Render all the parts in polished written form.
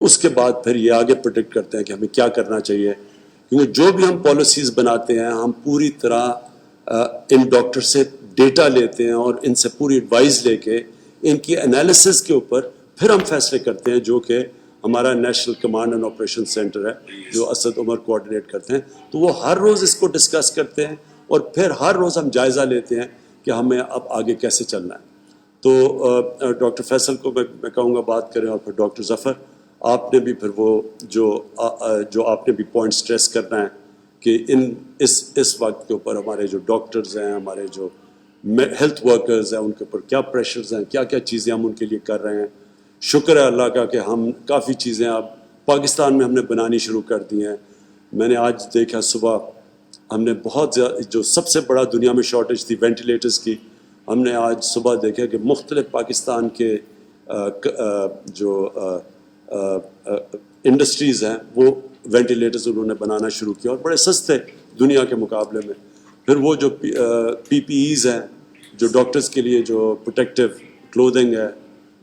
اس کے بعد پھر یہ آگے پروڈکٹ کرتے ہیں کہ ہمیں کیا کرنا چاہیے، کیونکہ جو بھی ہم پالیسیز بناتے ہیں ہم پوری طرح ان ڈاکٹر سے ڈیٹا لیتے ہیں اور ان سے پوری ایڈوائز لے کے ان کی انالیسس کے اوپر پھر ہم فیصلے کرتے ہیں، جو کہ ہمارا national command and operation centre ہے جو اسد عمر کوآرڈینیٹ کرتے ہیں، تو وہ ہر روز اس کو ڈسکس کرتے ہیں اور پھر ہر روز ہم جائزہ لیتے ہیں کہ ہمیں اب آگے کیسے چلنا ہے۔ تو ڈاکٹر فیصل کو میں کہوں گا بات کریں، اور پھر ڈاکٹر ظفر آپ نے بھی پھر وہ جو آپ نے بھی پوائنٹ اسٹریس کرنا ہے کہ اس وقت کے اوپر ہمارے جو ڈاکٹرز ہیں، ہمارے جو ہیلتھ ورکرز ہیں، ان کے اوپر کیا پریشرز ہیں، کیا کیا چیزیں ہم ان کے لیے کر رہے ہیں۔ شکر ہے اللہ کا کہ ہم کافی چیزیں اب پاکستان میں ہم نے بنانی شروع کر دی ہیں۔ میں نے آج دیکھا صبح ہم نے بہت زیادہ، جو سب سے بڑا دنیا میں شارٹیج تھی وینٹیلیٹرز کی، ہم نے آج صبح دیکھا کہ مختلف پاکستان کے جو انڈسٹریز ہیں وہ وینٹیلیٹرز انہوں نے بنانا شروع کیا، اور بڑے سستے دنیا کے مقابلے میں۔ پھر وہ جو پی پی ایز ہیں جو ڈاکٹرز کے لیے جو پروٹیکٹیو کلودنگ ہے،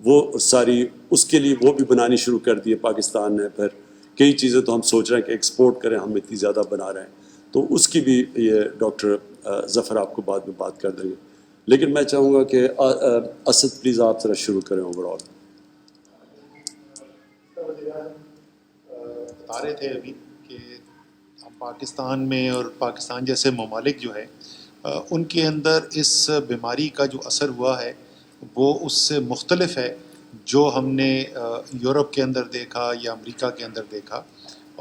وہ ساری اس کے لیے وہ بھی بنانی شروع کر دی ہے پاکستان نے۔ پھر کئی چیزیں تو ہم سوچ رہے ہیں کہ ایکسپورٹ کریں، ہم اتنی زیادہ بنا رہے ہیں، تو اس کی بھی یہ ڈاکٹر ظفر آپ کو بعد میں بات کر دیں گے۔ لیکن میں چاہوں گا کہ اسد پلیز آپ ذرا شروع کریں اوور آل۔ بتا رہے تھے ابھی کہ ہم پاکستان میں اور پاکستان جیسے ممالک جو ہے ان کے اندر اس بیماری کا جو اثر ہوا ہے وہ اس سے مختلف ہے جو ہم نے یورپ کے اندر دیکھا یا امریکہ کے اندر دیکھا۔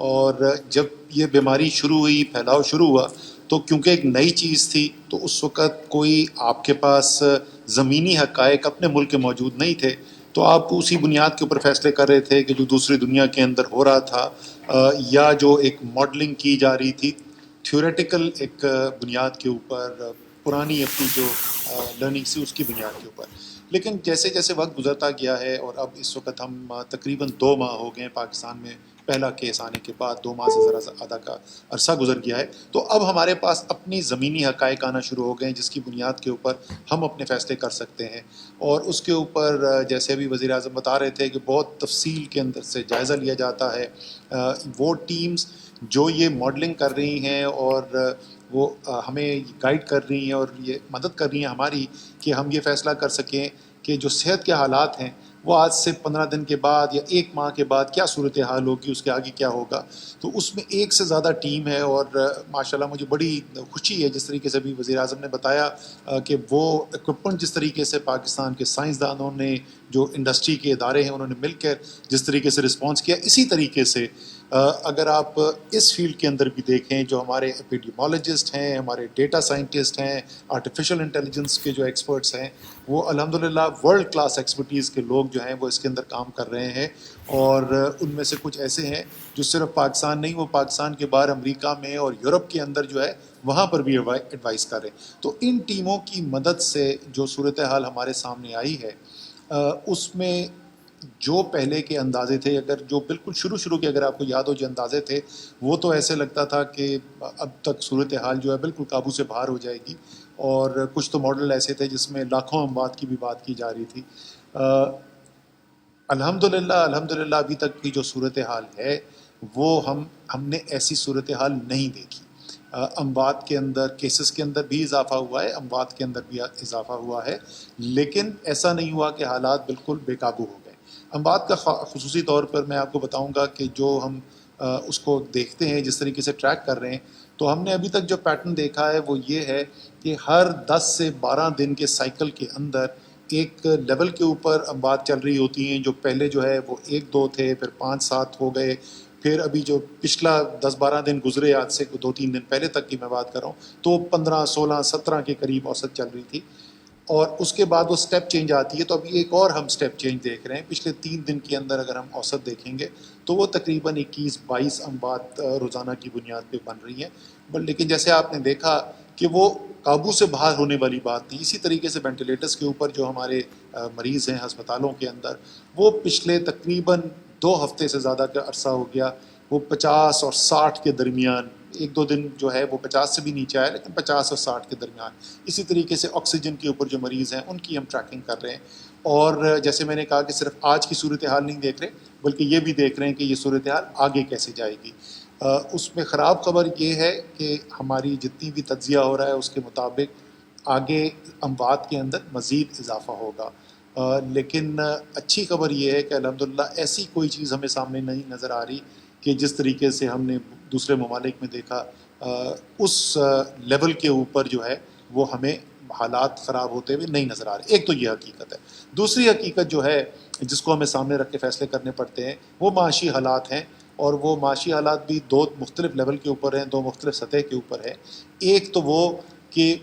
اور جب یہ بیماری شروع ہوئی، پھیلاؤ شروع ہوا، تو کیونکہ ایک نئی چیز تھی تو اس وقت کوئی آپ کے پاس زمینی حقائق اپنے ملک کے موجود نہیں تھے، تو آپ اسی بنیاد کے اوپر فیصلے کر رہے تھے کہ جو دوسری دنیا کے اندر ہو رہا تھا یا جو ایک ماڈلنگ کی جا رہی تھی تھیوریٹیکل ایک بنیاد کے اوپر، پرانی اپنی جو لرننگ سی اس کی بنیاد کے اوپر۔ لیکن جیسے جیسے وقت گزرتا گیا ہے، اور اب اس وقت ہم تقریباً 2 ماہ ہو گئے ہیں پاکستان میں پہلا کیس آنے کے بعد، 2 ماہ سے ذرا آدھا کا عرصہ گزر گیا ہے، تو اب ہمارے پاس اپنی زمینی حقائق آنا شروع ہو گئے ہیں جس کی بنیاد کے اوپر ہم اپنے فیصلے کر سکتے ہیں۔ اور اس کے اوپر جیسے ابھی وزیر اعظم بتا رہے تھے کہ بہت تفصیل کے اندر سے جائزہ لیا جاتا ہے۔ وہ ٹیمز جو یہ ماڈلنگ کر رہی ہیں اور وہ ہمیں گائیڈ کر رہی ہیں اور یہ مدد کر رہی ہیں ہماری کہ ہم یہ فیصلہ کر سکیں کہ جو صحت کے حالات ہیں وہ آج سے 15 دن کے بعد یا 1 ماہ کے بعد کیا صورتحال ہوگی، اس کے آگے کیا ہوگا۔ تو اس میں ایک سے زیادہ ٹیم ہے، اور ماشاءاللہ مجھے بڑی خوشی ہے جس طریقے سے ابھی وزیر اعظم نے بتایا کہ وہ اکوپمنٹ جس طریقے سے پاکستان کے سائنسدانوں نے، جو انڈسٹری کے ادارے ہیں انہوں نے مل کر جس طریقے سے رسپانس کیا، اسی طریقے سے اگر آپ اس فیلڈ کے اندر بھی دیکھیں جو ہمارے ایپیڈیمولوجسٹ ہیں، ہمارے ڈیٹا سائنٹسٹ ہیں، آرٹیفیشل انٹیلیجنس کے جو ایکسپرٹس ہیں، وہ الحمدللہ ورلڈ کلاس ایکسپرٹیز کے لوگ جو ہیں وہ اس کے اندر کام کر رہے ہیں۔ اور ان میں سے کچھ ایسے ہیں جو صرف پاکستان نہیں، وہ پاکستان کے باہر امریکہ میں اور یورپ کے اندر جو ہے وہاں پر بھی ایڈوائز کر رہے ہیں۔ تو ان ٹیموں کی مدد سے جو صورتحال ہمارے سامنے آئی ہے اس میں جو پہلے کے اندازے تھے، اگر جو بالکل شروع کے اگر آپ کو یاد ہو جو اندازے تھے، وہ تو ایسے لگتا تھا کہ اب تک صورتحال جو ہے بالکل قابو سے باہر ہو جائے گی، اور کچھ تو ماڈل ایسے تھے جس میں لاکھوں اموات کی بھی بات کی جا رہی تھی۔ الحمدللہ ابھی تک کی جو صورتحال ہے وہ ہم نے ایسی صورتحال نہیں دیکھی۔ اموات کے اندر، کیسز کے اندر بھی اضافہ ہوا ہے، اموات کے اندر بھی اضافہ ہوا ہے، لیکن ایسا نہیں ہوا کہ حالات بالکل بے قابو ہو گئے۔ اموات کا خصوصی طور پر میں آپ کو بتاؤں گا کہ جو ہم اس کو دیکھتے ہیں، جس طریقے سے ٹریک کر رہے ہیں، تو ہم نے ابھی تک جو پیٹرن دیکھا ہے وہ یہ ہے کہ ہر 10 سے 12 دن کے سائیکل کے اندر ایک لیول کے اوپر اموات چل رہی ہوتی ہیں، جو پہلے جو ہے وہ 1-2 تھے، پھر 5-7 ہو گئے، پھر ابھی جو پچھلا 10-12 دن گزرے، آج سے 2-3 دن پہلے تک کی میں بات کر رہا ہوں، تو 15-16-17 کے قریب اوسط چل رہی تھی، اور اس کے بعد وہ سٹیپ چینج آتی ہے۔ تو ابھی ایک اور ہم سٹیپ چینج دیکھ رہے ہیں، پچھلے 3 دن کے اندر اگر ہم اوسط دیکھیں گے تو وہ تقریباً 21-22 اموات روزانہ کی بنیاد پہ بن رہی ہیں۔ لیکن جیسے آپ نے دیکھا کہ وہ قابو سے باہر ہونے والی بات نہیں۔ اسی طریقے سے وینٹیلیٹرز کے اوپر جو ہمارے مریض ہیں ہسپتالوں کے اندر، وہ پچھلے تقریباً 2 ہفتے سے زیادہ کا عرصہ ہو گیا، وہ 50 اور 60 کے درمیان، 1-2 دن جو ہے وہ 50 سے بھی نیچے آئے، لیکن 50 اور 60 کے درمیان۔ اسی طریقے سے آکسیجن کے اوپر جو مریض ہیں ان کی ہم ٹریکنگ کر رہے ہیں، اور جیسے میں نے کہا کہ صرف آج کی صورتحال نہیں دیکھ رہے بلکہ یہ بھی دیکھ رہے ہیں کہ یہ صورتحال آگے کیسے جائے گی. اس میں خراب خبر یہ ہے کہ ہماری جتنی بھی تجزیہ ہو رہا ہے اس کے مطابق آگے اموات کے اندر مزید اضافہ ہوگا. لیکن اچھی خبر یہ ہے کہ الحمدللہ ایسی کوئی چیز ہمیں سامنے نہیں نظر آ رہی کہ جس طریقے سے ہم نے دوسرے ممالک میں دیکھا اس لیول کے اوپر جو ہے وہ ہمیں حالات خراب ہوتے ہوئے نہیں نظر آ رہے. ایک تو یہ حقیقت ہے. دوسری حقیقت جو ہے جس کو ہمیں سامنے رکھ کے فیصلے کرنے پڑتے ہیں وہ معاشی حالات ہیں, اور وہ معاشی حالات بھی دو مختلف لیول کے اوپر ہیں, دو مختلف سطح کے اوپر ہے. ایک تو وہ کہ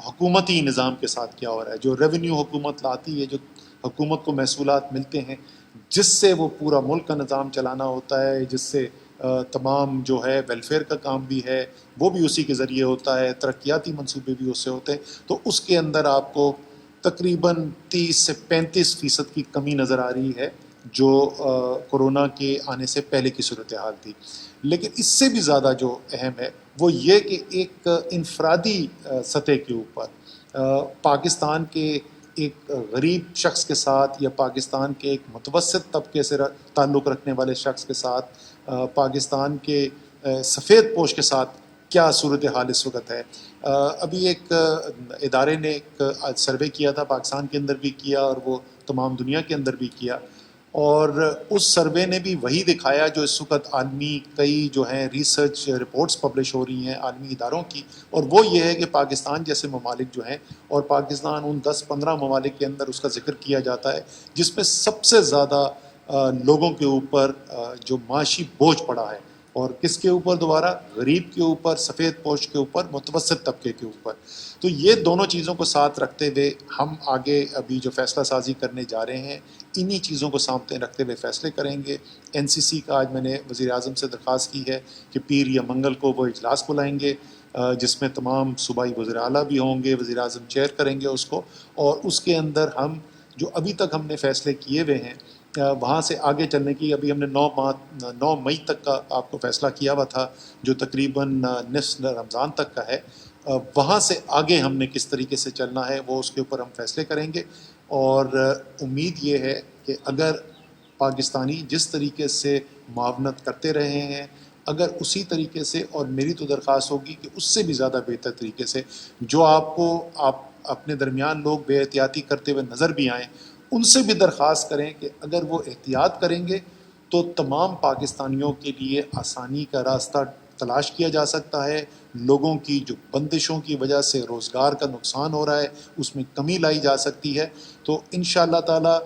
حکومتی نظام کے ساتھ کیا ہو رہا ہے, جو ریونیو حکومت لاتی ہے, جو حکومت کو محصولات ملتے ہیں جس سے وہ پورا ملک کا نظام چلانا ہوتا ہے, جس سے تمام جو ہے ویلفیئر کا کام بھی ہے وہ بھی اسی کے ذریعے ہوتا ہے, ترقیاتی منصوبے بھی اس سے ہوتے ہیں. تو اس کے اندر آپ کو تقریباً 30 سے 35% کی کمی نظر آ رہی ہے جو کورونا کے آنے سے پہلے کی صورتحال تھی. لیکن اس سے بھی زیادہ جو اہم ہے وہ یہ کہ ایک انفرادی سطح کے اوپر پاکستان کے ایک غریب شخص کے ساتھ یا پاکستان کے ایک متوسط طبقے سے تعلق رکھنے والے شخص کے ساتھ, پاکستان کے سفید پوش کے ساتھ کیا صورتحال اس وقت ہے. ابھی ایک ادارے نے ایک سروے کیا تھا, پاکستان کے اندر بھی کیا اور وہ تمام دنیا کے اندر بھی کیا, اور اس سروے نے بھی وہی دکھایا جو اس وقت عالمی کئی جو ہیں ریسرچ رپورٹس پبلش ہو رہی ہیں عالمی اداروں کی, اور وہ یہ ہے کہ پاکستان جیسے ممالک جو ہیں, اور پاکستان ان 10-15 ممالک کے اندر اس کا ذکر کیا جاتا ہے جس میں سب سے زیادہ لوگوں کے اوپر جو معاشی بوجھ پڑا ہے, اور کس کے اوپر دوبارہ, غریب کے اوپر, سفید پوش کے اوپر, متوسط طبقے کے اوپر. تو یہ دونوں چیزوں کو ساتھ رکھتے ہوئے ہم آگے ابھی جو فیصلہ سازی کرنے جا رہے ہیں انہی چیزوں کو سامنے رکھتے ہوئے فیصلے کریں گے. NCC کا آج میں نے وزیر اعظم سے درخواست کی ہے کہ پیر یا منگل کو وہ اجلاس بلائیں گے جس میں تمام صوبائی وزیر اعلیٰ بھی ہوں گے, وزیر اعظم چیئر کریں گے اس کو, اور اس کے اندر ہم جو ابھی تک ہم نے فیصلے کیے ہوئے ہیں وہاں سے آگے چلنے کی, ابھی ہم نے 9 مئی تک کا آپ کو فیصلہ کیا ہوا تھا جو تقریباً نصف رمضان تک کا ہے, وہاں سے آگے ہم نے کس طریقے سے چلنا ہے وہ اس کے اوپر ہم فیصلے کریں گے. اور امید یہ ہے کہ اگر پاکستانی جس طریقے سے معاونت کرتے رہے ہیں, اگر اسی طریقے سے, اور میری تو درخواست ہوگی کہ اس سے بھی زیادہ بہتر طریقے سے, جو آپ اپنے درمیان لوگ بے احتیاطی کرتے ہوئے نظر بھی آئیں ان سے بھی درخواست کریں کہ اگر وہ احتیاط کریں گے تو تمام پاکستانیوں کے لیے آسانی کا راستہ تلاش کیا جا سکتا ہے. لوگوں کی جو بندشوں کی وجہ سے روزگار کا نقصان ہو رہا ہے اس میں کمی لائی جا سکتی ہے. تو انشاءاللہ تعالی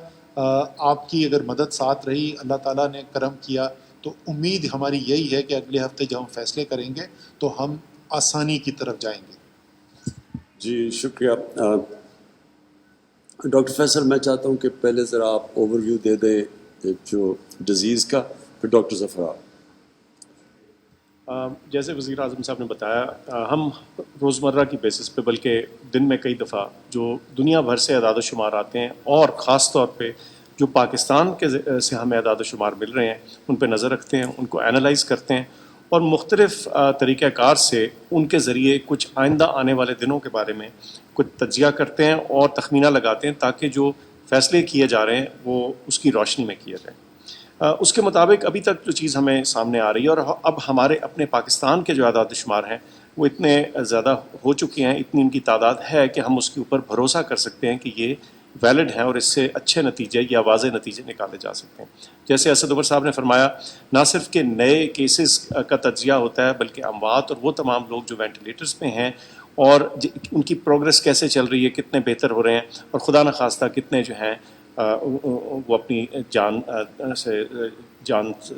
آپ کی اگر مدد ساتھ رہی, اللہ تعالیٰ نے کرم کیا, تو امید ہماری یہی ہے کہ اگلے ہفتے جب ہم فیصلے کریں گے تو ہم آسانی کی طرف جائیں گے. جی شکریہ. ڈاکٹر فیصل میں چاہتا ہوں کہ پہلے ذرا آپ اوور ویو دے دیں جو ڈیزیز کا, پھر ڈاکٹر ظفر. جیسے وزیر اعظم صاحب نے بتایا, ہم روزمرہ کی بیسس پہ بلکہ دن میں کئی دفعہ جو دنیا بھر سے اعداد و شمار آتے ہیں اور خاص طور پہ جو پاکستان کے سے ہمیں اعداد و شمار مل رہے ہیں ان پہ نظر رکھتے ہیں, ان کو اینالائز کرتے ہیں اور مختلف طریقہ کار سے ان کے ذریعے کچھ آئندہ آنے والے دنوں کے بارے میں کچھ تجزیہ کرتے ہیں اور تخمینہ لگاتے ہیں تاکہ جو فیصلے کیے جا رہے ہیں وہ اس کی روشنی میں کیے جائیں. اس کے مطابق ابھی تک جو چیز ہمیں سامنے آ رہی ہے, اور اب ہمارے اپنے پاکستان کے جو اعداد و شمار ہیں وہ اتنے زیادہ ہو چکے ہیں, اتنی ان کی تعداد ہے کہ ہم اس کے اوپر بھروسہ کر سکتے ہیں کہ یہ ویلڈ ہیں اور اس سے اچھے نتیجے یا واضح نتیجے نکالے جا سکتے ہیں. جیسے اسد عمر صاحب نے فرمایا, نہ صرف کہ نئے کیسز کا تجزیہ ہوتا ہے بلکہ اموات اور وہ تمام لوگ جو وینٹیلیٹرز پہ ہیں اور ان کی پروگرس کیسے چل رہی ہے, کتنے بہتر ہو رہے ہیں, اور خدا نخواستہ کتنے جو ہیں وہ اپنی جان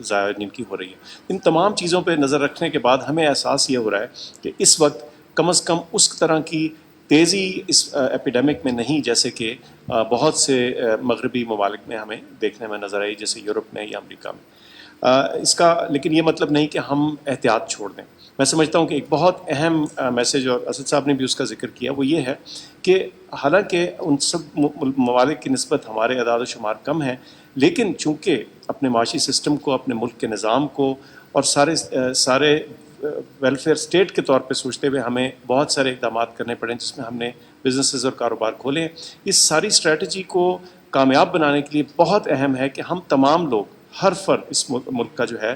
ضائع جن کی ہو رہی ہے. ان تمام چیزوں پہ نظر رکھنے کے بعد ہمیں احساس یہ ہو رہا ہے کہ اس وقت کم از کم اس طرح کی تیزی اس ایپیڈیمک میں نہیں جیسے کہ بہت سے مغربی ممالک میں ہمیں دیکھنے میں نظر آئی, جیسے یورپ میں یا امریکہ میں. اس کا لیکن یہ مطلب نہیں کہ ہم احتیاط چھوڑ دیں. میں سمجھتا ہوں کہ ایک بہت اہم میسیج, اور اسد صاحب نے بھی اس کا ذکر کیا, وہ یہ ہے کہ حالانکہ ان سب ممالک کی نسبت ہمارے اعداد و شمار کم ہیں, لیکن چونکہ اپنے معاشی سسٹم کو, اپنے ملک کے نظام کو اور سارے ویلفیئر اسٹیٹ کے طور پہ سوچتے ہوئے ہمیں بہت سارے اقدامات کرنے پڑے جس میں ہم نے بزنسز اور کاروبار کھولے. اس ساری اسٹریٹجی کو کامیاب بنانے کے لیے بہت اہم ہے کہ ہم تمام لوگ، ہر فرد اس ملک کا جو ہے،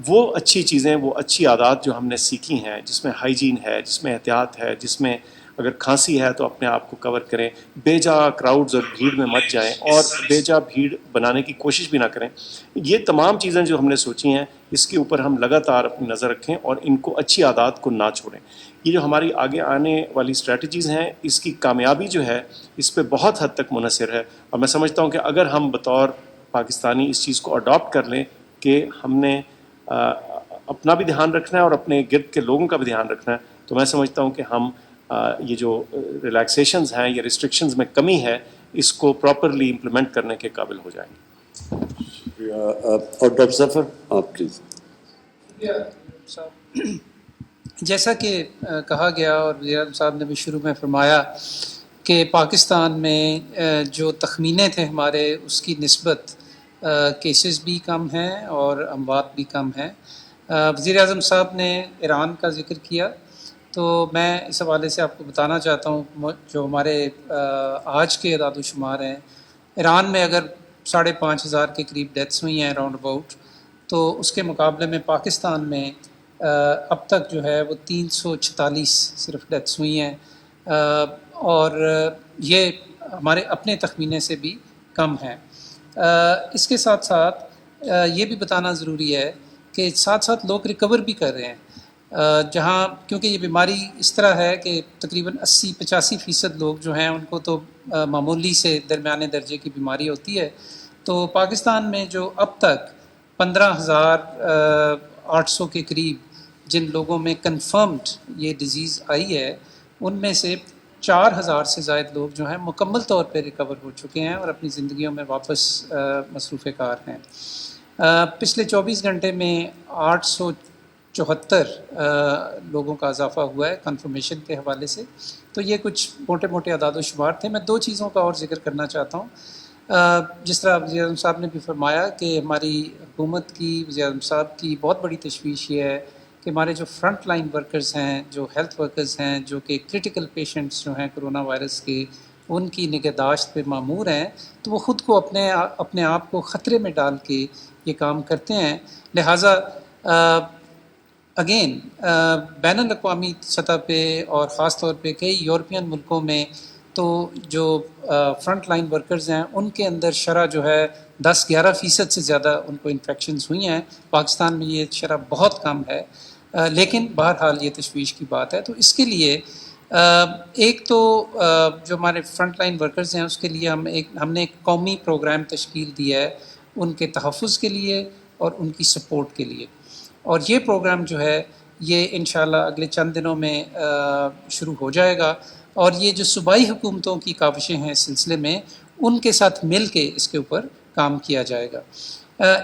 وہ اچھی چیزیں، وہ اچھی عادات جو ہم نے سیکھی ہیں، جس میں ہائیجین ہے، جس میں احتیاط ہے، جس میں اگر کھانسی ہے تو اپنے آپ کو کور کریں، بے جا کراؤڈز اور بھیڑ میں مت جائیں اور بے جا بھیڑ بنانے کی کوشش بھی نہ کریں. یہ تمام چیزیں جو ہم نے سوچی ہیں، اس کے اوپر ہم لگاتار اپنی نظر رکھیں اور ان کو، اچھی عادات کو نہ چھوڑیں. یہ جو ہماری آگے آنے والی اسٹریٹجیز ہیں، اس کی کامیابی جو ہے اس پہ بہت حد تک منحصر ہے. اور میں سمجھتا ہوں کہ اگر ہم بطور پاکستانی اس چیز کو اڈاپٹ کر لیں کہ ہم نے اپنا بھی دھیان رکھنا ہے اور اپنے گرد کے لوگوں کا بھی دھیان رکھنا ہے، تو میں سمجھتا ہوں کہ ہم یہ جو ریلیکسیشنز ہیں یا ریسٹرکشنز میں کمی ہے، اس کو پراپرلی امپلیمنٹ کرنے کے قابل ہو جائیں گے. اور ڈاکٹر ظفر آپ پلیز. جیسا کہ کہا گیا اور وزیر اعظم صاحب نے بھی شروع میں فرمایا کہ پاکستان میں جو تخمینے تھے ہمارے، اس کی نسبت کیسز بھی کم ہیں اور اموات بھی کم ہیں. وزیر اعظم صاحب نے ایران کا ذکر کیا، تو میں اس حوالے سے آپ کو بتانا چاہتا ہوں جو ہمارے آج کے اعداد و شمار ہیں، ایران میں اگر 5,500 کے قریب ڈیتھس ہوئی ہیں اراؤنڈ اباؤٹ، تو اس کے مقابلے میں پاکستان میں اب تک جو ہے وہ 346 صرف ڈیتھس ہوئی ہیں، اور یہ ہمارے اپنے تخمینے سے بھی کم ہیں. اس کے ساتھ ساتھ یہ بھی بتانا ضروری ہے کہ ساتھ ساتھ لوگ ریکور بھی کر رہے ہیں، جہاں کیونکہ یہ بیماری اس طرح ہے کہ تقریباً 80-85% لوگ جو ہیں ان کو تو معمولی سے درمیانے درجے کی بیماری ہوتی ہے. تو پاکستان میں جو اب تک 15,800 کے قریب جن لوگوں میں کنفرمڈ یہ ڈیزیز آئی ہے، ان میں سے 4,000 سے زائد لوگ جو ہیں مکمل طور پہ ریکور ہو چکے ہیں اور اپنی زندگیوں میں واپس مصروف کار ہیں. پچھلے 24 گھنٹے میں 874 لوگوں کا اضافہ ہوا ہے کنفرمیشن کے حوالے سے. تو یہ کچھ موٹے موٹے اعداد و شمار تھے. میں 2 چیزوں کا اور ذکر کرنا چاہتا ہوں. جس طرح وزیر اعظم صاحب نے بھی فرمایا کہ ہماری حکومت کی، وزیر اعظم صاحب کی بہت بڑی تشویش یہ ہے کہ ہمارے جو فرنٹ لائن ورکرز ہیں، جو ہیلتھ ورکرز ہیں، جو کہ کرٹیکل پیشنٹس جو ہیں کرونا وائرس کے، ان کی نگہداشت پہ مامور ہیں، تو وہ خود کو اپنے آپ کو خطرے میں ڈال کے یہ کام کرتے ہیں. لہٰذا اگین بین الاقوامی سطح پہ اور خاص طور پہ کئی یورپین ملکوں میں تو جو فرنٹ لائن ورکرز ہیں ان کے اندر شرح جو ہے 10-11% سے زیادہ ان کو انفیکشنز ہوئی ہیں. پاکستان میں یہ شرح بہت کم ہے، لیکن بہرحال یہ تشویش کی بات ہے. تو اس کے لیے ایک تو جو ہمارے فرنٹ لائن ورکرز ہیں اس کے لیے ہم نے ایک قومی پروگرام تشکیل دیا ہے ان کے تحفظ کے لیے اور ان کی سپورٹ کے لیے. اور یہ پروگرام جو ہے یہ انشاءاللہ اگلے چند دنوں میں شروع ہو جائے گا، اور یہ جو صوبائی حکومتوں کی کاوشیں ہیں اس سلسلے میں، ان کے ساتھ مل کے اس کے اوپر کام کیا جائے گا.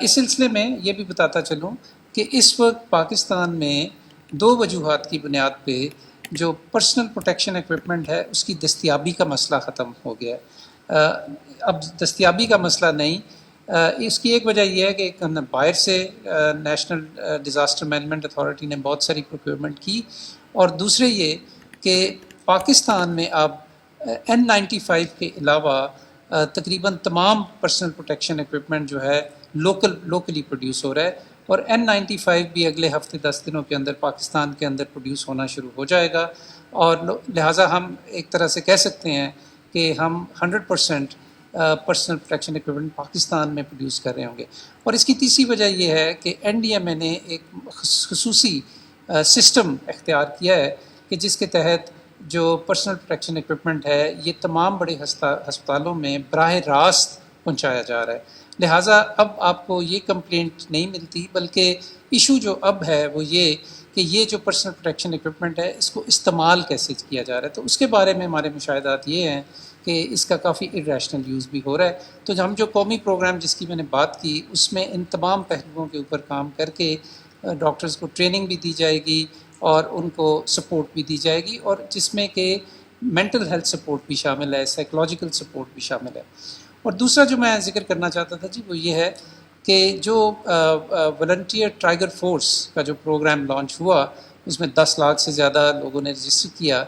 اس سلسلے میں یہ بھی بتاتا چلوں کہ اس وقت پاکستان میں 2 وجوہات کی بنیاد پہ جو پرسنل پروٹیکشن ایکوپمنٹ ہے اس کی دستیابی کا مسئلہ ختم ہو گیا ہے. اب دستیابی کا مسئلہ نہیں، اس کی ایک وجہ یہ ہے کہ باہر سے نیشنل ڈیزاسٹر مینجمنٹ اتھارٹی نے بہت ساری پروکیورمنٹ کی، اور دوسرے یہ کہ پاکستان میں اب N95 کے علاوہ تقریباً تمام پرسنل پروٹیکشن ایکوپمنٹ جو ہے لوکلی پروڈیوس ہو رہا ہے، اور N95 بھی اگلے ہفتے 10 دنوں کے اندر پاکستان کے اندر پروڈیوس ہونا شروع ہو جائے گا. اور لہٰذا ہم ایک طرح سے کہہ سکتے ہیں کہ ہم 100% پرسنل پروٹیکشن ایکوپمنٹ پاکستان میں پروڈیوس کر رہے ہوں گے. اور اس کی تیسری وجہ یہ ہے کہ NDMA نے ایک خصوصی سسٹم اختیار کیا ہے کہ جس کے تحت جو پرسنل پروٹیکشن ایکوپمنٹ ہے یہ تمام بڑے ہسپتالوں میں براہ راست پہنچایا جا رہا ہے. لہٰذا اب آپ کو یہ کمپلینٹ نہیں ملتی، بلکہ ایشو جو اب ہے وہ یہ کہ یہ جو پرسنل پروٹیکشن ایکوپمنٹ ہے اس کو استعمال کیسے کیا جا رہا ہے. تو اس کے بارے میں ہمارے مشاہدات یہ ہیں کہ اس کا کافی irrational یوز بھی ہو رہا ہے. تو ہم جو قومی پروگرام جس کی میں نے بات کی اس میں ان تمام پہلوؤں کے اوپر کام کر کے ڈاکٹرز کو ٹریننگ بھی دی جائے گی اور ان کو سپورٹ بھی دی جائے گی، اور جس میں کہ مینٹل ہیلتھ سپورٹ بھی شامل ہے، سائیکولوجیکل سپورٹ بھی شامل ہے. اور دوسرا جو میں ذکر کرنا چاہتا تھا جی وہ یہ ہے کہ جو والنٹیئر ٹائیگر فورس کا جو پروگرام لانچ ہوا اس میں 10 لاکھ سے زیادہ لوگوں نے رجسٹر کیا.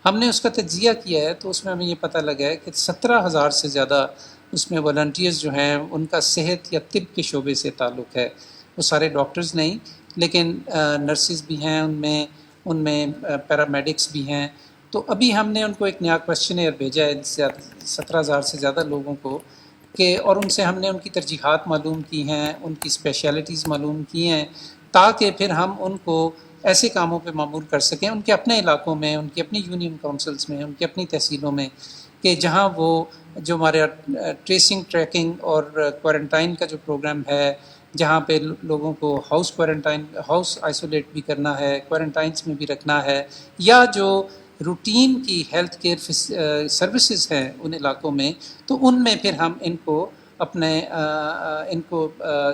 ہم نے اس کا تجزیہ کیا ہے تو اس میں ہمیں یہ پتہ لگا ہے کہ 17,000 سے زیادہ اس میں والنٹیئرز جو ہیں ان کا صحت یا طب کے شعبے سے تعلق ہے، وہ سارے ڈاکٹرز نہیں لیکن نرسز بھی ہیں ان میں پیرامیڈکس بھی ہیں. تو ابھی ہم نے ان کو ایک نیا کویشچنیئر بھیجا ہے 17,000 سے زیادہ لوگوں کو اور ان سے ہم نے ان کی ترجیحات معلوم کی ہیں، ان کی اسپیشلٹیز معلوم کی ہیں تاکہ پھر ہم ان کو ایسے کاموں پہ معمور کر سکیں ان کے اپنے علاقوں میں، ان کی اپنی یونین کونسلز میں، ان کی اپنی تحصیلوں میں، کہ جہاں وہ جو ہمارے ٹریسنگ ٹریکنگ اور کوارنٹائن کا جو پروگرام ہے، جہاں پہ لوگوں کو ہاؤس آئسولیٹ بھی کرنا ہے، کوارنٹائنس میں بھی رکھنا ہے، یا جو روٹین کی ہیلتھ کیئر سروسز ہیں ان علاقوں میں، تو ان میں پھر ہم ان کو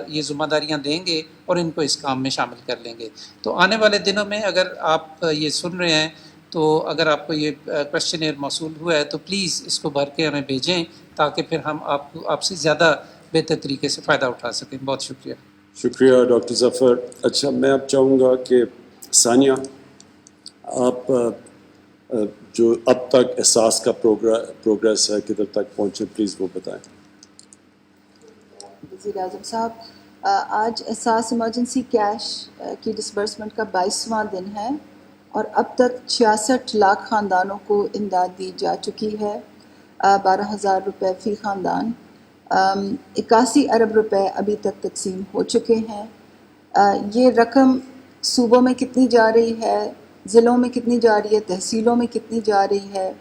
یہ ذمہ داریاں دیں گے اور ان کو اس کام میں شامل کر لیں گے. تو آنے والے دنوں میں اگر آپ یہ سن رہے ہیں تو اگر آپ کو یہ کویشچنیئر موصول ہوا ہے تو پلیز اس کو بھر کے ہمیں بھیجیں تاکہ پھر ہم آپ سے زیادہ بہتر طریقے سے فائدہ اٹھا سکیں. بہت شکریہ. شکریہ ڈاکٹر ظفر. اچھا، میں اب چاہوں گا کہ ثانیہ آپ جو اب تک احساس کا پروگریس ہے کدھر تک پہنچے پلیز وہ بتائیں. وزیر اعظم صاحب، آج احساس ایمرجنسی کیش کی ڈسبرسمنٹ کا 22واں دن ہے اور اب تک 66 لاکھ خاندانوں کو امداد دی جا چکی ہے، 12,000 روپے فی خاندان. 81 ارب روپے ابھی تک تقسیم ہو چکے ہیں. یہ رقم صوبوں میں کتنی جا رہی ہے، ضلعوں میں کتنی جا رہی ہے، تحصیلوں میں کتنی جا رہی ہے،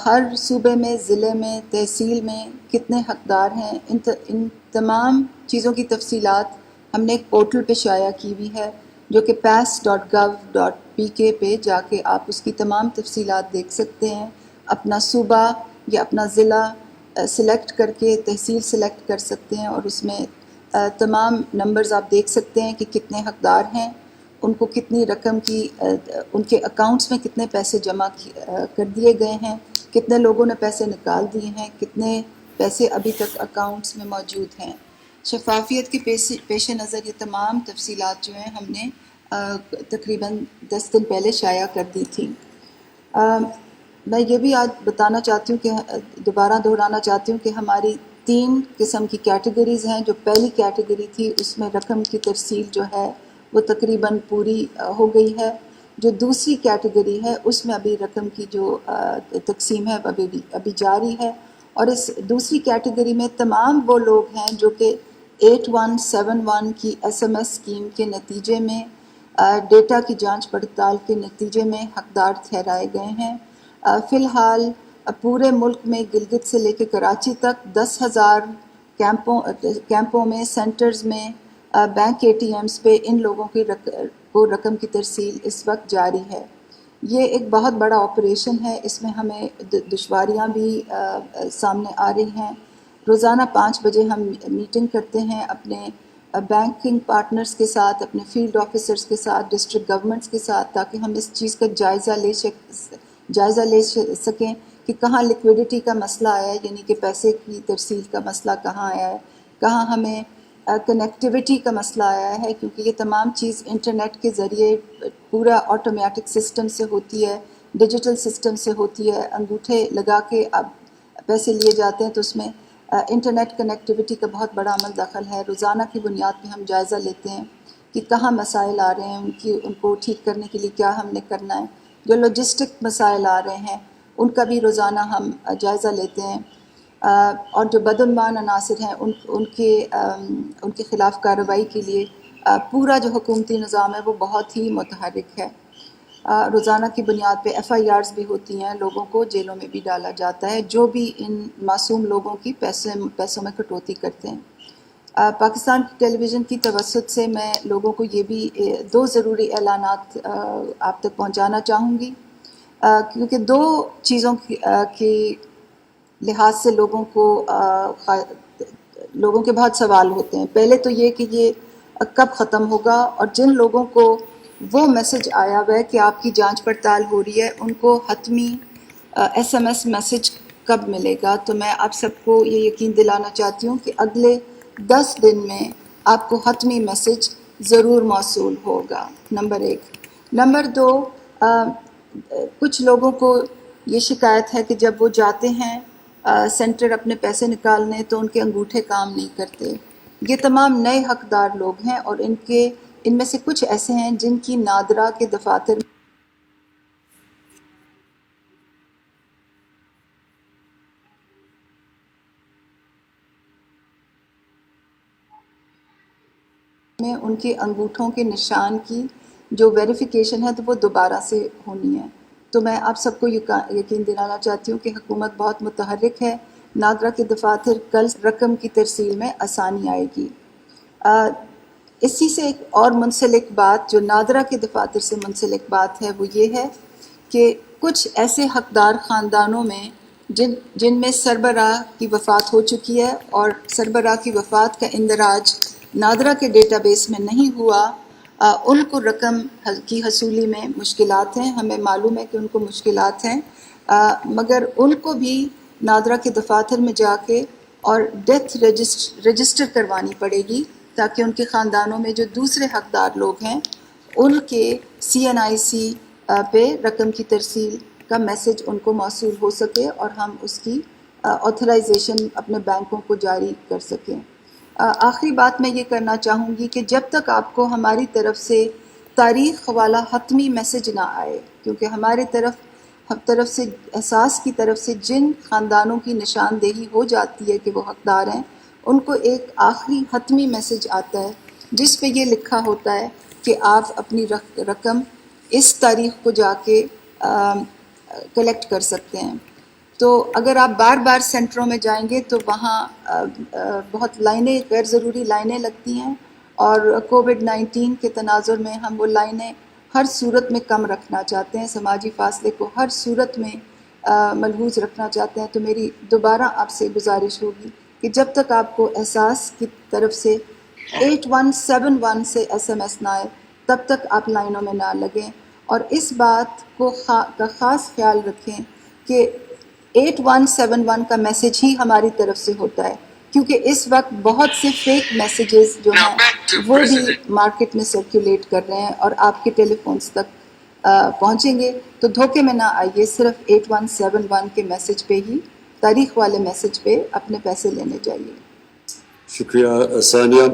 ہر صوبے میں، ضلع میں، تحصیل میں کتنے حقدار ہیں، ان تمام چیزوں کی تفصیلات ہم نے ایک پورٹل پہ شائع کی ہوئی ہے جو کہ pass.gov.pk پہ جا کے آپ اس کی تمام تفصیلات دیکھ سکتے ہیں. اپنا صوبہ یا اپنا ضلع سلیکٹ کر کے تحصیل سلیکٹ کر سکتے ہیں اور اس میں تمام نمبرز آپ دیکھ سکتے ہیں کہ کتنے حقدار ہیں، ان کو کتنی رقم کی ان کے اکاؤنٹس میں کتنے پیسے جمع کر دیے گئے ہیں، کتنے لوگوں نے پیسے نکال دیے ہیں، کتنے پیسے ابھی تک اکاؤنٹس میں موجود ہیں. شفافیت کے پیش نظر یہ تمام تفصیلات جو ہیں ہم نے تقریباً 10 دن پہلے شائع کر دی تھی. میں یہ بھی آج بتانا چاہتی ہوں کہ دوبارہ دہرانا چاہتی ہوں کہ ہماری 3 قسم کی کیٹیگریز ہیں. جو پہلی کیٹیگری تھی اس میں رقم کی ترسیل جو ہے وہ تقریباً پوری ہو گئی ہے. جو دوسری کیٹیگری ہے اس میں ابھی رقم کی جو تقسیم ہے ابھی جاری ہے، اور اس دوسری کیٹیگری میں تمام وہ لوگ ہیں جو کہ 8171 کی SMS اسکیم کے نتیجے میں ڈیٹا کی جانچ پڑتال کے نتیجے میں حقدار ٹھہرائے گئے ہیں. فی الحال پورے ملک میں گلگت سے لے کے کراچی تک 10,000 کیمپوں میں، سینٹرز میں، بینک ATMs پہ ان لوگوں کی رقم کی ترسیل اس وقت جاری ہے. یہ ایک بہت بڑا آپریشن ہے، اس میں ہمیں دشواریاں بھی سامنے آ رہی ہیں. روزانہ 5 بجے ہم میٹنگ کرتے ہیں اپنے بینکنگ پارٹنرز کے ساتھ، اپنے فیلڈ آفیسرز کے ساتھ، ڈسٹرکٹ گورنمنٹس کے ساتھ، تاکہ ہم اس چیز کا جائزہ لے سکیں کہ کہاں لیکویڈیٹی کا مسئلہ آیا ہے، یعنی کہ پیسے کی ترسیل کا مسئلہ کہاں آیا ہے، کہاں ہمیں کنیکٹیوٹی کا مسئلہ آیا ہے، کیونکہ یہ تمام چیز انٹرنیٹ کے ذریعے پورا آٹومیٹک سسٹم سے ہوتی ہے، ڈیجیٹل سسٹم سے ہوتی ہے. انگوٹھے لگا کے اب پیسے لیے جاتے ہیں تو اس میں انٹرنیٹ کنیکٹیوٹی کا بہت بڑا عمل دخل ہے. روزانہ کی بنیاد پہ ہم جائزہ لیتے ہیں کہ کہاں مسائل آ رہے ہیں، ان کو ٹھیک کرنے کے لیے کیا ہم نے کرنا ہے. جو لاجسٹک مسائل آ رہے ہیں ان کا بھی روزانہ ہم جائزہ لیتے ہیں، اور جو بدعنوان عناصر ہیں ان کے خلاف کارروائی کے لیے پورا جو حکومتی نظام ہے وہ بہت ہی متحرک ہے. روزانہ کی بنیاد پہ FIRs بھی ہوتی ہیں، لوگوں کو جیلوں میں بھی ڈالا جاتا ہے جو بھی ان معصوم لوگوں کی پیسوں میں کٹوتی کرتے ہیں. پاکستان کی ٹیلی ویژن کی توسط سے میں لوگوں کو یہ بھی 2 ضروری اعلانات آپ تک پہنچانا چاہوں گی، کیونکہ 2 چیزوں کی لحاظ سے لوگوں کے بہت سوال ہوتے ہیں. پہلے تو یہ کہ یہ کب ختم ہوگا، اور جن لوگوں کو وہ میسج آیا ہوا ہے کہ آپ کی جانچ پڑتال ہو رہی ہے ان کو حتمی SMS میسج کب ملے گا. تو میں آپ سب کو یہ یقین دلانا چاہتی ہوں کہ اگلے 10 دن میں آپ کو حتمی میسج ضرور موصول ہوگا، نمبر 1. نمبر 2، کچھ لوگوں کو یہ شکایت ہے کہ جب وہ جاتے ہیں سینٹر اپنے پیسے نکالنے تو ان کے انگوٹھے کام نہیں کرتے. یہ تمام نئے حقدار لوگ ہیں اور ان میں سے کچھ ایسے ہیں جن کی نادرا کے دفاتر میں ان کے انگوٹھوں کے نشان کی جو ویریفیکیشن ہے تو وہ دوبارہ سے ہونی ہے. تو میں آپ سب کو یقین دلانا چاہتی ہوں کہ حکومت بہت متحرک ہے. نادرا کے دفاتر کل رقم کی ترسیل میں آسانی آئے گی. اسی سے ایک اور منسلک بات جو نادرا کے دفاتر سے منسلک بات ہے وہ یہ ہے کہ کچھ ایسے حقدار خاندانوں میں جن میں سربراہ کی وفات ہو چکی ہے اور سربراہ کی وفات کا اندراج نادرا کے ڈیٹا بیس میں نہیں ہوا، ان کو رقم کی حصولی میں مشکلات ہیں. ہمیں معلوم ہے کہ ان کو مشکلات ہیں، مگر ان کو بھی نادرا کے دفاتر میں جا کے اور ڈیتھ رجسٹر کروانی پڑے گی تاکہ ان کے خاندانوں میں جو دوسرے حقدار لوگ ہیں ان کے CNIC پہ رقم کی ترسیل کا میسج ان کو موصول ہو سکے اور ہم اس کی آتھرائزیشن اپنے بینکوں کو جاری کر سکیں. آخری بات میں یہ کرنا چاہوں گی کہ جب تک آپ کو ہماری طرف سے تاریخ والا حتمی میسج نہ آئے، کیونکہ ہمارے طرف سے احساس کی طرف سے جن خاندانوں کی نشاندہی ہو جاتی ہے کہ وہ حقدار ہیں، ان کو ایک آخری حتمی میسج آتا ہے جس پہ یہ لکھا ہوتا ہے کہ آپ اپنی رقم اس تاریخ کو جا کے کلیکٹ کر سکتے ہیں. تو اگر آپ بار بار سینٹروں میں جائیں گے تو وہاں بہت لائنیں، غیر ضروری لائنیں لگتی ہیں، اور کووڈ-19 کے تناظر میں ہم وہ لائنیں ہر صورت میں کم رکھنا چاہتے ہیں، سماجی فاصلے کو ہر صورت میں ملحوظ رکھنا چاہتے ہیں. تو میری دوبارہ آپ سے گزارش ہوگی کہ جب تک آپ کو احساس کی طرف سے 8171 سے SMS نہ آئے تب تک آپ لائنوں میں نہ لگیں. اور اس بات کا خاص خیال رکھیں کہ 8171 کا میسج ہی ہماری طرف سے ہوتا ہے، کیونکہ اس وقت بہت سے فیک میسیجز جو ہیں وہ بھی مارکیٹ میں سرکولیٹ کر رہے ہیں اور آپ کے ٹیلی فونز تک پہنچیں گے. تو دھوکے میں نہ آئیے، صرف 8171 کے میسج پہ ہی، تاریخ والے میسج پہ اپنے پیسے لینے جائیے. شکریہ ثانیہ.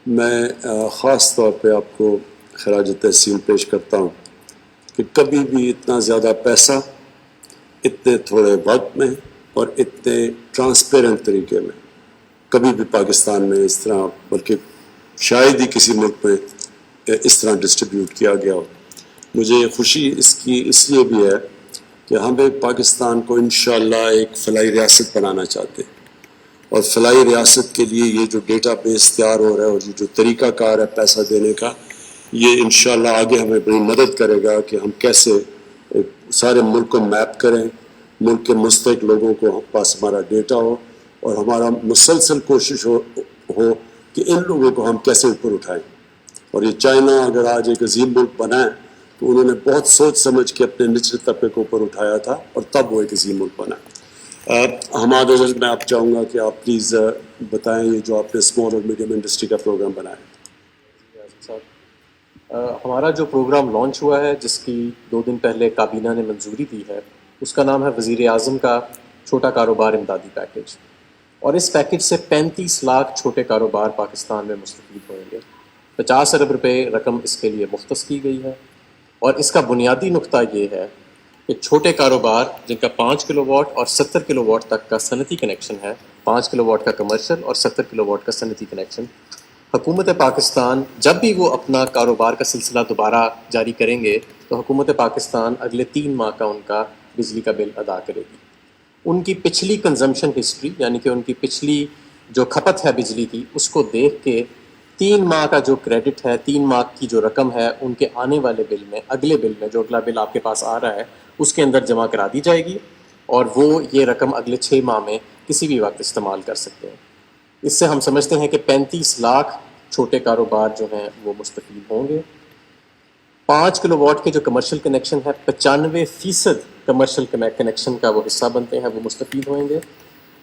میں خاص طور پہ آپ کو خراج تحسین پیش کرتا ہوں کہ کبھی بھی اتنا زیادہ پیسہ اتنے تھوڑے وقت میں اور اتنے ٹرانسپیرنٹ طریقے میں کبھی بھی پاکستان میں اس طرح، بلکہ شاید ہی کسی ملک میں اس طرح ڈسٹریبیوٹ کیا گیا ہو. مجھے خوشی اس لیے بھی ہے کہ ہمیں پاکستان کو انشاءاللہ ایک فلاحی ریاست بنانا چاہتے ہیں، اور فلاحی ریاست کے لیے یہ جو ڈیٹا بیس تیار ہو رہا ہے اور یہ جو طریقہ کار ہے پیسہ دینے کا، یہ انشاءاللہ آگے ہمیں بڑی مدد کرے گا کہ ہم کیسے سارے ملک کو میپ کریں، ملک کے مستحق لوگوں کو پاس ہمارا ڈیٹا ہو، اور ہمارا مسلسل کوشش ہو کہ ان لوگوں کو ہم کیسے اوپر اٹھائیں. اور یہ چائنا اگر آج ایک عظیم ملک بنا ہے تو انہوں نے بہت سوچ سمجھ کے اپنے نچلے طبقے کو اوپر اٹھایا تھا اور تب وہ ایک عظیم ملک بنا. حماد اجل، میں آپ چاہوں گا کہ آپ پلیز بتائیں یہ جو آپ نے اسمال اور میڈیم انڈسٹری کا پروگرام بنایا. ہمارا جو پروگرام لانچ ہوا ہے، جس کی 2 دن پہلے کابینہ نے منظوری دی ہے، اس کا نام ہے وزیر اعظم کا چھوٹا کاروبار امدادی پیکیج. اور اس پیکیج سے 35 لاکھ چھوٹے کاروبار پاکستان میں مستفید ہوئیں گے. 50 ارب روپے رقم اس کے لیے مختص کی گئی ہے. اور اس کا بنیادی نقطہ یہ ہے کہ چھوٹے کاروبار جن کا 5 کلو واٹ اور 70 کلو واٹ تک کا صنعتی کنیکشن ہے، 5 کلو واٹ کا کمرشل اور 70 کلو واٹ کا صنعتی کنیکشن، حکومت پاکستان جب بھی وہ اپنا کاروبار کا سلسلہ دوبارہ جاری کریں گے تو حکومت پاکستان اگلے 3 ماہ کا ان کا بجلی کا بل ادا کرے گی. ان کی پچھلی کنزمپشن ہسٹری، یعنی کہ ان کی پچھلی جو کھپت ہے بجلی کی، اس کو دیکھ کے 3 ماہ کا جو کریڈٹ ہے، 3 ماہ کی جو رقم ہے ان کے آنے والے بل میں، اگلے بل میں، جو اگلا بل آپ کے پاس آ رہا ہے اس کے اندر جمع کرا دی جائے گی، اور وہ یہ رقم اگلے 6 ماہ میں کسی بھی وقت استعمال کر سکتے ہیں. اس سے ہم سمجھتے ہیں کہ 35 لاکھ چھوٹے کاروبار جو ہیں وہ مستفید ہوں گے. 5 کلو واٹ کے جو کمرشل کنیکشن ہے، 95% کمرشل کنیکشن کا وہ حصہ بنتے ہیں، وہ مستفید ہوئیں گے.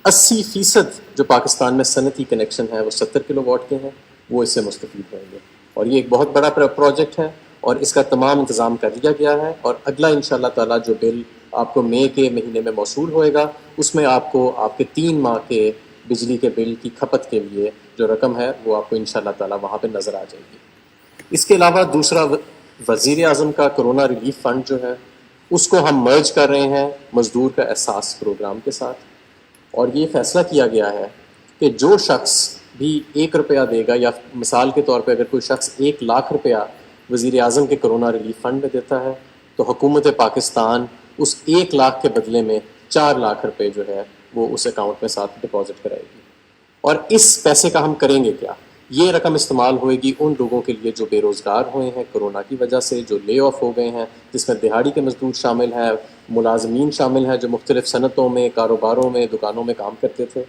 80% جو پاکستان میں صنعتی کنیکشن ہے وہ 70 کلو واٹ کے ہیں، وہ اس سے مستفید ہوئیں گے. اور یہ ایک بہت بڑا پروجیکٹ ہے اور اس کا تمام انتظام کر لیا گیا ہے. اور اگلا انشاءاللہ تعالیٰ جو بل آپ کو مئی کے مہینے میں موصول ہوئے گا. اس میں آپ کو آپ کے 3 ماہ کے بجلی کے بل کی کھپت کے لیے جو رقم ہے وہ آپ کو انشاءاللہ تعالیٰ وہاں پہ نظر آ جائے گی. اس کے علاوہ دوسرا وزیر اعظم کا کرونا ریلیف فنڈ جو ہے اس کو ہم مرج کر رہے ہیں مزدور کا احساس پروگرام کے ساتھ. اور یہ فیصلہ کیا گیا ہے کہ جو شخص بھی 1 روپیہ دے گا، یا مثال کے طور پہ اگر کوئی شخص 1 لاکھ روپیہ وزیر اعظم کے کرونا ریلیف فنڈ میں دیتا ہے تو حکومت پاکستان اس 1 لاکھ کے بدلے میں 4 لاکھ روپے جو ہے وہ اس اکاؤنٹ میں ساتھ ڈپازٹ کرائے گی. اور اس پیسے کا ہم کریں گے کیا؟ یہ رقم استعمال ہوئے گی ان لوگوں کے لیے جو بے روزگار ہوئے ہیں کرونا کی وجہ سے، جو لے آف ہو گئے ہیں، جس میں دہاڑی کے مزدور شامل ہیں، ملازمین شامل ہیں جو مختلف صنعتوں میں، کاروباروں میں، دکانوں میں کام کرتے تھے.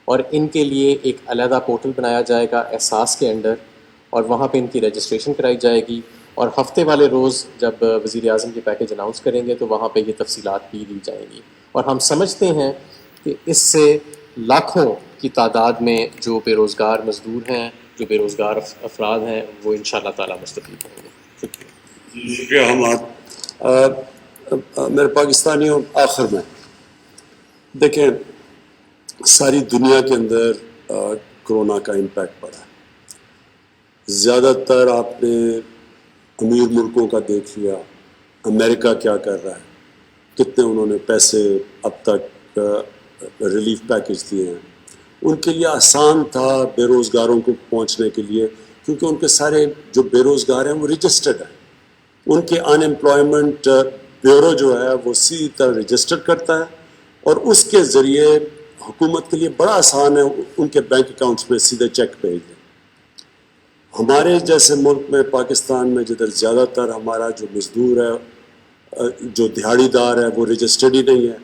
اور ان کے لیے ایک علیحدہ پورٹل بنایا جائے گا احساس کے انڈر، اور وہاں پہ ان کی رجسٹریشن کرائی جائے گی. اور ہفتے والے روز جب وزیر اعظم یہ پیکج اناؤنس کریں گے تو وہاں پہ یہ تفصیلات بھی دی جائیں گی. اور ہم سمجھتے ہیں کہ اس سے لاکھوں کی تعداد میں جو بے روزگار مزدور ہیں، جو بے روزگار افراد ہیں، وہ انشاءاللہ تعالیٰ مستفید ہوں گے. شکریہ حماد. میرے پاکستانیوں، آخر میں دیکھیں ساری دنیا کے اندر کرونا کا امپیکٹ پڑا ہے. زیادہ تر آپ نے امیر ملکوں کا دیکھ لیا. امریکہ کیا کر رہا ہے، کتنے انہوں نے پیسے اب تک ریلیف پیکج دیے ہیں. ان کے لیے آسان تھا بے روزگاروں کو پہنچنے کے لیے، کیونکہ ان کے سارے جو بے روزگار ہیں وہ رجسٹرڈ ہیں. ان کے ان امپلائمنٹ بیورو جو ہے وہ سیدھی طرح رجسٹر کرتا ہے، اور اس کے ذریعے حکومت کے لیے بڑا آسان ہے ان کے بینک اکاؤنٹس میں سیدھے چیک بھیج دیں. ہمارے جیسے ملک میں، پاکستان میں، جدھر زیادہ تر ہمارا جو مزدور ہے، جو دہاڑی دار ہے، وہ رجسٹرڈ ہی نہیں ہے.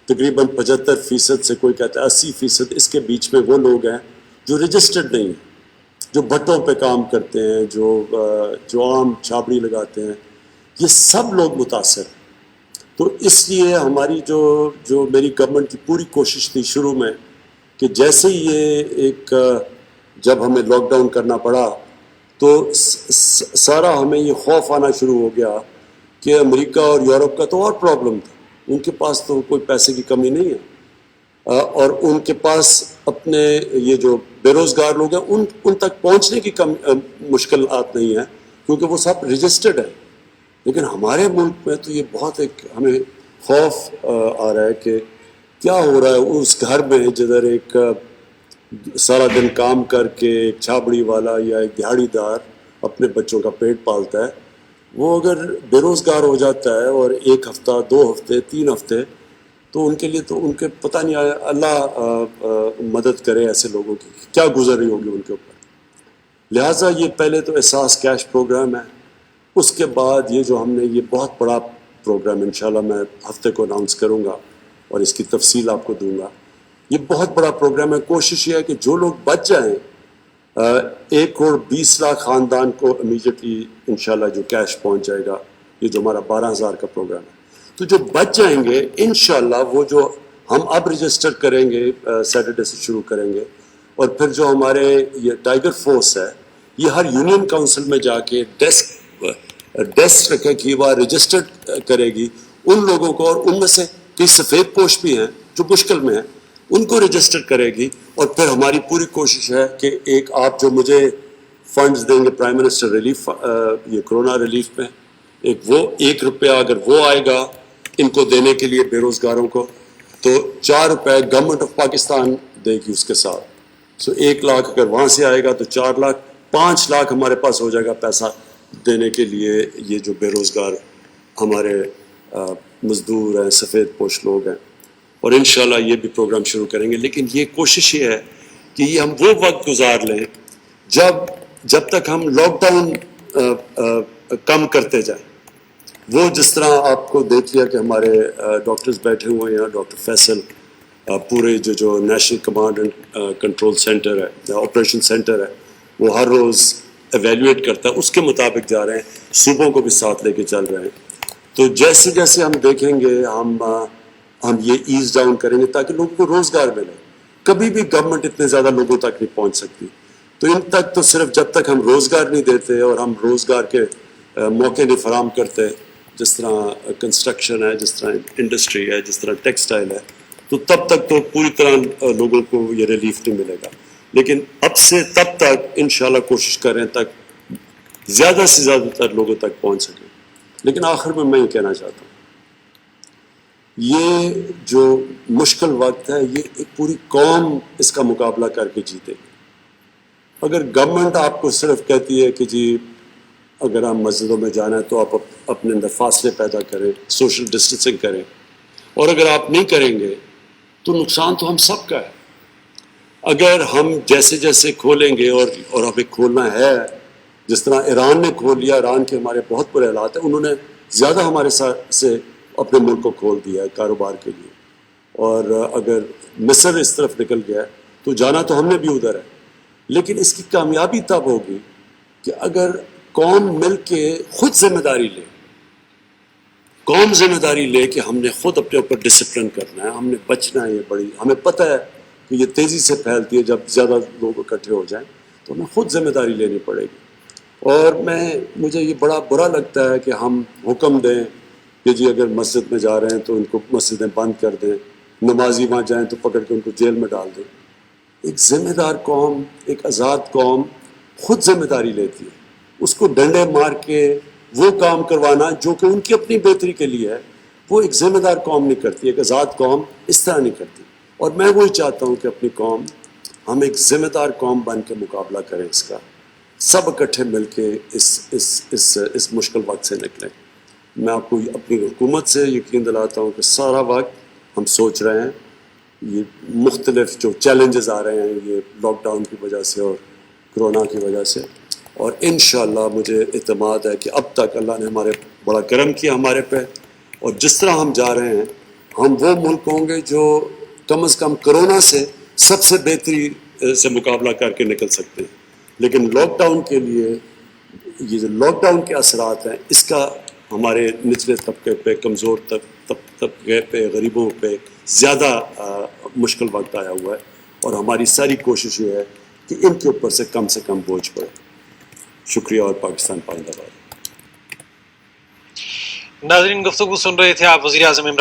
تقریباً 75% سے کوئی کہتا ہے 80%، اس کے بیچ میں وہ لوگ ہیں جو رجسٹرڈ نہیں ہیں، جو بھٹوں پہ کام کرتے ہیں، جو عام چھاپڑی لگاتے ہیں. یہ سب لوگ متاثر ہیں. تو اس لیے ہماری جو میری گورنمنٹ کی پوری کوشش تھی شروع میں کہ جیسے ہی یہ ایک جب ہمیں لاک ڈاؤن کرنا پڑا تو سارا ہمیں یہ خوف آنا شروع ہو گیا کہ امریکہ اور یورپ کا تو اور پرابلم تھا. ان کے پاس تو کوئی پیسے کی کمی نہیں ہے، اور ان کے پاس اپنے یہ جو بے روزگار لوگ ہیں ان تک پہنچنے کی مشکلات نہیں ہیں، کیونکہ وہ سب رجسٹرڈ ہیں. لیکن ہمارے ملک میں تو یہ بہت ایک ہمیں خوف آ رہا ہے کہ کیا ہو رہا ہے اس گھر میں جدھر ایک سارا دن کام کر کے ایک چھاپڑی والا یا ایک دہاڑی دار اپنے بچوں کا پیٹ پالتا ہے، وہ اگر بے روزگار ہو جاتا ہے اور 1 ہفتہ 2 ہفتے 3 ہفتے، تو ان کے لیے تو ان کے پتہ نہیں آیا. اللہ مدد کرے ایسے لوگوں کی، کیا گزر رہی ہوگی ان کے اوپر. لہٰذا یہ پہلے تو احساس کیش پروگرام ہے. اس کے بعد یہ جو ہم نے یہ بہت بڑا پروگرام انشاءاللہ میں ہفتے کو اناؤنس کروں گا اور اس کی تفصیل آپ کو دوں گا. یہ بہت بڑا پروگرام ہے. کوشش یہ ہے کہ جو لوگ بچ جائیں، 1 کروڑ 20 لاکھ خاندان کو امیجیٹلی انشاءاللہ جو کیش پہنچ جائے گا. یہ جو ہمارا 12,000 کا پروگرام ہے. تو جو بچ جائیں گے انشاءاللہ وہ جو ہم اب رجسٹر کریں گے، سیٹرڈے سے شروع کریں گے، اور پھر جو ہمارے یہ ٹائیگر فورس ہے یہ ہر یونین کونسل میں جا کے ڈیسک رکھے گی، وہ رجسٹر کرے گی ان لوگوں کو، اور ان میں سے کئی سفید پوش بھی ہیں جو مشکل میں ہیں، ان کو رجسٹر کرے گی. اور پھر ہماری پوری کوشش ہے کہ ایک آپ جو مجھے فنڈز دیں گے پرائم منسٹر ریلیف، یہ کرونا ریلیف میں، ایک وہ 1 روپیہ اگر وہ آئے گا ان کو دینے کے لیے بے روزگاروں کو، تو 4 روپے گورنمنٹ آف پاکستان دے گی اس کے ساتھ. سو 1 لاکھ اگر وہاں سے آئے گا تو 4 لاکھ، 5 لاکھ ہمارے پاس ہو جائے گا پیسہ دینے کے لیے یہ جو بے روزگار ہمارے مزدور ہیں، سفید پوش لوگ ہیں. اور انشاءاللہ یہ بھی پروگرام شروع کریں گے. لیکن یہ کوشش یہ ہے کہ یہ ہم وہ وقت گزار لیں جب تک ہم لاک ڈاؤن کم کرتے جائیں. وہ جس طرح آپ کو دیکھ لیا کہ ہمارے ڈاکٹرز بیٹھے ہوئے ہیں، ڈاکٹر فیصل، پورے جو national command and control centre ہے، آپریشن سینٹر ہے، وہ ہر روز ایویلیویٹ کرتا ہے، اس کے مطابق جا رہے ہیں. صوبوں کو بھی ساتھ لے کے چل رہے ہیں. تو جیسے جیسے ہم دیکھیں گے ہم یہ ایز ڈاؤن کریں گے تاکہ لوگوں کو روزگار ملے. کبھی بھی گورنمنٹ اتنے زیادہ لوگوں تک نہیں پہنچ سکتی. تو ان تک تو صرف جب تک ہم روزگار نہیں دیتے اور ہم روزگار کے موقع نہیں فراہم کرتے، جس طرح کنسٹرکشن ہے, جس طرح انڈسٹری ہے, جس طرح ٹیکسٹائل ہے, تو تب تک تو پوری طرح لوگوں کو یہ ریلیف نہیں ملے گا. لیکن اب سے تب تک انشاءاللہ کوشش کریں تک زیادہ سے زیادہ تر لوگوں تک پہنچ سکیں. لیکن آخر میں یہ کہنا چاہتا ہوں, یہ جو مشکل وقت ہے یہ ایک پوری قوم اس کا مقابلہ کر کے جیتے. اگر گورنمنٹ آپ کو صرف کہتی ہے کہ جی اگر ہم مسجدوں میں جانا ہے تو آپ اپنے اندر فاصلے پیدا کریں, سوشل ڈسٹینسنگ کریں, اور اگر آپ نہیں کریں گے تو نقصان تو ہم سب کا ہے. اگر ہم جیسے جیسے کھولیں گے اور ہمیں کھولنا ہے, جس طرح ایران نے کھول لیا, ایران کے ہمارے بہت برے حالات ہیں, انہوں نے زیادہ ہمارے ساتھ سے اپنے ملک کو کھول دیا ہے کاروبار کے لیے. اور اگر مصر اس طرف نکل گیا تو جانا تو ہم نے بھی ادھر ہے. لیکن اس کی کامیابی تب ہوگی کہ اگر قوم مل کے خود ذمہ داری لے, قوم ذمہ داری لے کہ ہم نے خود اپنے اوپر ڈسپلن کرنا ہے, ہم نے بچنا ہے. یہ بڑی ہمیں پتہ ہے کہ یہ تیزی سے پھیلتی ہے, جب زیادہ لوگ اکٹھے ہو جائیں تو ہمیں خود ذمہ داری لینی پڑے گی. اور مجھے یہ بڑا برا لگتا ہے کہ ہم حکم دیں کہ جی اگر مسجد میں جا رہے ہیں تو ان کو مسجدیں بند کر دیں, نمازی وہاں جائیں تو پکڑ کے ان کو جیل میں ڈال دیں. ایک ذمہ دار قوم, ایک آزاد قوم خود ذمہ داری لیتی ہے. اس کو ڈنڈے مار کے وہ کام کروانا جو کہ ان کی اپنی بہتری کے لیے ہے, وہ ایک ذمہ دار قوم نہیں کرتی. ایک آزاد قوم اس طرح نہیں کرتی. اور میں وہی چاہتا ہوں کہ اپنی قوم, ہم ایک ذمہ دار قوم بن کے مقابلہ کریں اس کا, سب اکٹھے مل کے اس مشکل وقت سے نکلیں. میں آپ کو اپنی حکومت سے یقین دلاتا ہوں کہ سارا وقت ہم سوچ رہے ہیں یہ مختلف جو چیلنجز آ رہے ہیں یہ لاک ڈاؤن کی وجہ سے اور کرونا کی وجہ سے, اور انشاءاللہ مجھے اعتماد ہے کہ اب تک اللہ نے بڑا کرم کیا ہمارے پہ, اور جس طرح ہم جا رہے ہیں ہم وہ ملک ہوں گے جو کم از کم کرونا سے سب سے بہتری سے مقابلہ کر کے نکل سکتے ہیں. لیکن لاک ڈاؤن کے لیے یہ جو لاک ڈاؤن کے اثرات ہیں اس کا ہمارے نچلے طبقے پہ, کمزور طبقے پہ, غریبوں پہ زیادہ مشکل وقت آیا ہوا ہے, اور ہماری ساری کوشش یہ ہے کہ ان کے اوپر سے کم بوجھ پڑے. شکریہ, اور پاکستان پائندہ باد. ناظرین, گفتگو سن رہے تھے آپ وزیر اعظم عمران